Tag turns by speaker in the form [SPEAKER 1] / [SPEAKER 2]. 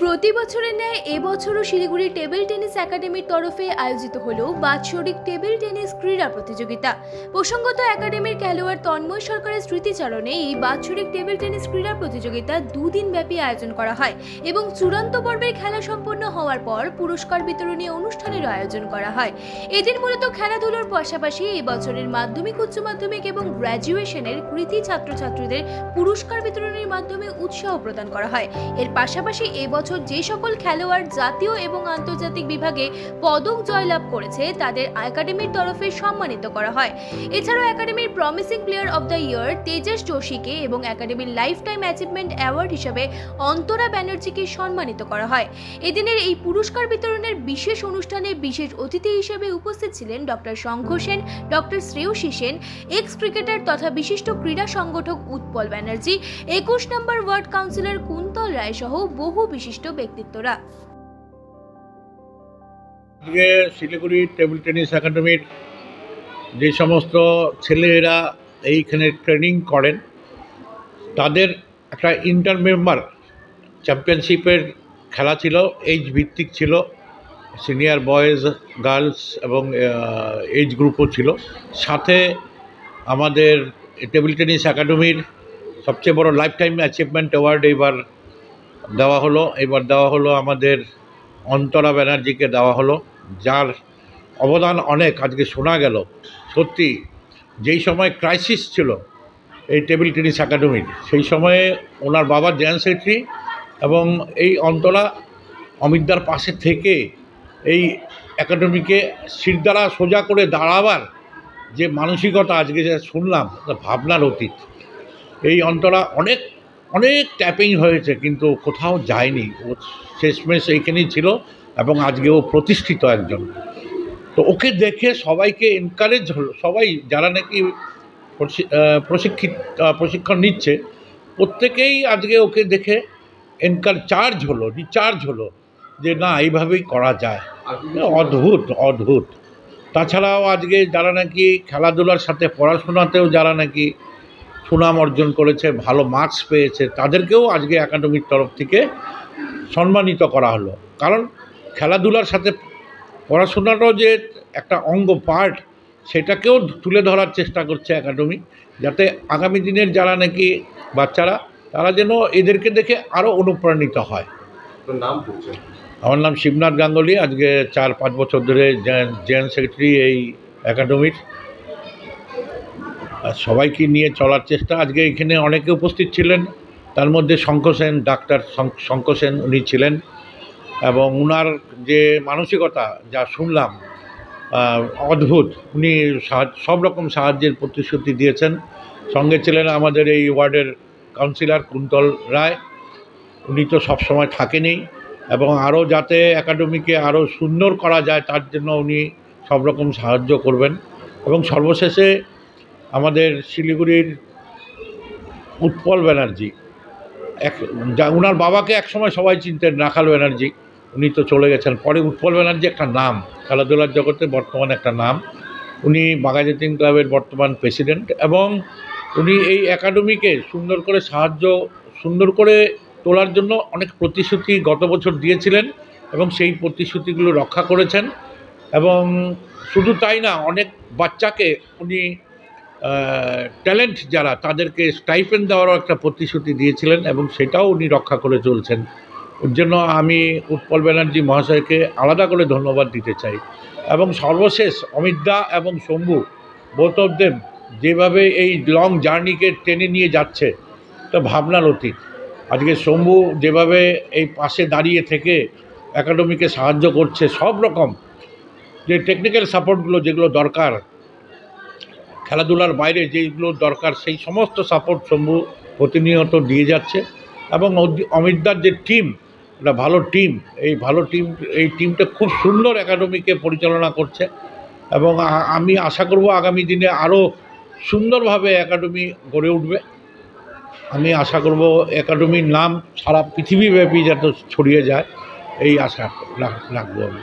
[SPEAKER 1] প্রতি বছরের ন্যায় এবছরও শিলিগুড়ি টেবিল টেনিস একাডেমির তরফে আয়োজিত হলো বাৎসরিক টেবিল টেনিস ক্রীড়া প্রতিযোগিতা। প্রসঙ্গত, একাডেমির খেলোয়াড় তন্ময় সরকারের স্মৃতিচারণে এই বাৎসরিক টেবিল টেনিস ক্রীড়া প্রতিযোগিতা দুদিন ব্যাপী আয়োজন করা হয় এবং চূড়ান্ত পর্বের খেলা সম্পন্ন হওয়ার পর পুরস্কার বিতরণী অনুষ্ঠানেরও আয়োজন করা হয়। এদিন মূলত খেলাধুলার পাশাপাশি এবছরের মাধ্যমিক, উচ্চ মাধ্যমিক এবং গ্র্যাজুয়েশনের কৃতি ছাত্রছাত্রীদের পুরস্কার বিতরণের মাধ্যমে উৎসাহ প্রদান করা হয়। এর পাশাপাশি এবছর যে সকল খেলোয়াড় জাতীয় এবং আন্তর্জাতিক বিভাগে পদক জয়লাভ করেছে তাদের একাডেমির তরফে সম্মানিত করা হয়। এছাড়াও একাডেমির promising player of the year Tejas যোশীকে এবং একাডেমির লাইফ টাইম অ্যাচিভমেন্ট অ্যাওয়ার্ড হিসেবে অন্তরা ব্যানার্জিকে সম্মানিত করা হয়। এদিনের এই পুরস্কার বিতরণের বিশেষ অনুষ্ঠানে বিশেষ অতিথি হিসেবে উপস্থিত ছিলেন doctor Shankha Sen, doctor Shreyasi Sen, ex cricketer তথা বিশিষ্ট ক্রীড়া সংগঠক Utpal Banerjee, 21 number ward councillor Kuntal Roy সহ বহু বিশিষ্ট ব্যক্তিত্বরা।
[SPEAKER 2] শিলিগুড়ি টেবিল টেনিস একাডেমির যে সমস্ত ছেলেরা এইখানে ট্রেনিং করেন তাদের একটা ইন্টার মেম্বার চ্যাম্পিয়নশিপের খেলা ছিল, এইজ ভিত্তিক ছিল, সিনিয়র বয়েজ, গার্লস এবং এইজ গ্রুপও ছিল। সাথে আমাদের টেবিল টেনিস একাডেমির সবচেয়ে বড় লাইফ টাইম অ্যাচিভমেন্ট অ্যাওয়ার্ড এবার দেওয়া হলো আমাদের অন্তরা ব্যানার্জিকে দেওয়া হলো, যার অবদান অনেক আজকে শোনা গেল। সত্যি যেই সময় ক্রাইসিস ছিল এই টেবিল টেনিস একাডেমির, সেই সময়ে ওনার বাবা জেনারেল সেক্রেটারি এবং এই অন্তরা অমিতদার পাশে থেকে এই একাডেমিকে শিরদাঁড়া সোজা করে দাঁড়াবার যে মানসিকতা আজকে যা শুনলাম, ভাবনার অতীত। এই অন্তরা অনেক ট্যাপিং হয়েছে কিন্তু কোথাও যায়নি, ও শেষমেশ এইখানেই ছিল এবং আজকে ও প্রতিষ্ঠিত একজন। তো ওকে দেখে সবাইকে এনকারেজ হলো, সবাই যারা নাকি প্রশিক্ষণ নিচ্ছে প্রত্যেকেই আজকে ওকে দেখে রিচার্জ হলো যে না, এইভাবেই করা যায়। অদ্ভুত। তাছাড়াও আজকে যারা নাকি খেলাধুলার সাথে পড়াশোনাতেও যারা নাকি সুনাম অর্জন করেছে, ভালো মার্কস পেয়েছে, তাদেরকেও আজকে একাডেমির তরফ থেকে সম্মানিত করা হলো। কারণ খেলাধুলার সাথে পড়াশোনাটাও যে একটা পার্ট, সেটাকেও তুলে ধরার চেষ্টা করছে একাডেমি, যাতে আগামী দিনের যারা নাকি বাচ্চারা তারা যেন এদেরকে দেখে আরও অনুপ্রাণিত হয়। আমার নাম শিবনাথ গাঙ্গুলি, আজকে 4-5 বছর ধরে জেনারেল সেক্রেটারি এই একাডেমির। সবাইকে নিয়ে চলার চেষ্টা। আজকে এখানে অনেকে উপস্থিত ছিলেন, তার মধ্যে ডাক্তার শঙ্খ সেন উনি ছিলেন এবং উনার যে মানসিকতা যা শুনলাম অদ্ভুত। উনি সব রকম সাহায্যের প্রতিশ্রুতি দিয়েছেন। সঙ্গে ছিলেন আমাদের এই ওয়ার্ডের কাউন্সিলর কুন্তল রায়, উনি তো সবসময় থাকেনই এবং আরও যাতে একাডেমিকে আরও সুন্দর করা যায় তার জন্য উনি সব রকম সাহায্য করবেন। এবং সর্বশেষে আমাদের শিলিগুড়ির উৎপল ব্যানার্জি, ওনার বাবাকে একসময় সবাই চিনতেন, রাখাল ব্যানার্জি, উনি তো চলে গেছেন। পরে উৎপল ব্যানার্জি একটা নাম, খেলাধুলার জগতে বর্তমানে একটা নাম। উনি বাঘাযতীন ক্লাবের বর্তমান প্রেসিডেন্ট এবং উনি এই একাডেমিকে সুন্দর করে তোলার জন্য অনেক প্রতিশ্রুতি গত বছর দিয়েছিলেন এবং সেই প্রতিশ্রুতিগুলো রক্ষা করেছেন। এবং শুধু তাই না, অনেক বাচ্চাকে উনি ট্যালেন্ট যারা তাদেরকে স্টাইপেন্ড দেওয়ারও একটা প্রতিশ্রুতি দিয়েছিলেন এবং সেটাও উনি রক্ষা করে চলছেন। ওর জন্য আমি উৎপল ব্যানার্জি মহাশয়কে আলাদা করে ধন্যবাদ দিতে চাই। এবং সর্বশেষ অমিতদা এবং শম্ভু, বোথ অফ দেম যেভাবে এই লং জার্নিকে টেনে নিয়ে যাচ্ছে, তা ভাবনার অতীত। আজকে শম্ভু যেভাবে এই পাশে দাঁড়িয়ে থেকে একাডেমিকে সাহায্য করছে, সব রকম যে টেকনিক্যাল সাপোর্টগুলো যেগুলো দরকার, খেলাধুলার বাইরে যেগুলো দরকার, সেই সমস্ত সাপোর্ট শম্ভু প্রতিনিয়ত দিয়ে যাচ্ছে। এবং অমিতদার যে টিম, একটা ভালো টিম, এই টিমটা খুব সুন্দর একাডেমিকে পরিচালনা করছে এবং আমি আশা করব আগামী দিনে আরও সুন্দরভাবে একাডেমি গড়ে উঠবে। আমি আশা করব একাডেমির নাম সারা পৃথিবীব্যাপী যাতে ছড়িয়ে যায়, এই আশা রাখবো আমি।